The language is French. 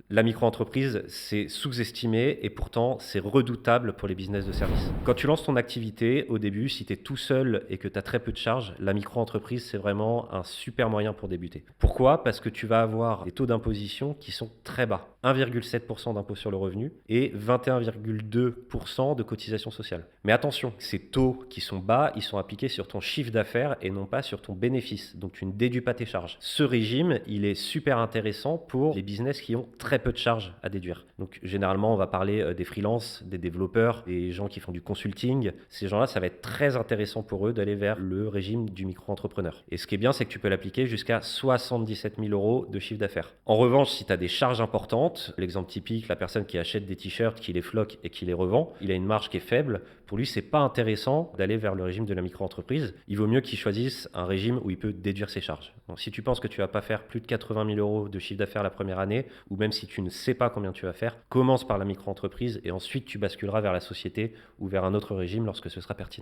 La micro-entreprise, c'est sous-estimé et pourtant c'est redoutable pour les business de service. Quand tu lances ton activité, au début, si tu es tout seul et que tu as très peu de charges, la micro-entreprise, c'est vraiment un super moyen pour débuter. Pourquoi? Parce que tu vas avoir des taux d'imposition qui sont très bas. 1,7% d'impôt sur le revenu et 21,2% de cotisation sociale. Mais attention, ces taux qui sont bas, ils sont appliqués sur ton chiffre d'affaires et non pas sur ton bénéfice. Donc tu ne déduis pas tes charges. Ce régime, il est super intéressant pour les business qui ont très peu de charges à déduire. Donc généralement, on va parler des freelances, des développeurs, des gens qui font du consulting. Ces gens-là, ça va être très intéressant pour eux d'aller vers le régime du micro-entrepreneur. Et ce qui est bien, c'est que tu peux l'appliquer jusqu'à 77 000 euros de chiffre d'affaires. En revanche, si tu as des charges importantes, l'exemple typique, la personne qui achète des t-shirts, qui les floque et qui les revend, il a une marge qui est faible. Pour lui, c'est pas intéressant d'aller vers le régime de la micro-entreprise. Il vaut mieux qu'il choisisse un régime où il peut déduire ses charges. Donc si tu penses que tu vas pas faire plus de 80 000 euros de chiffre d'affaires la première année, ou même si tu ne sais pas combien tu vas faire, commence par la micro-entreprise et ensuite tu basculeras vers la société ou vers un autre régime lorsque ce sera pertinent.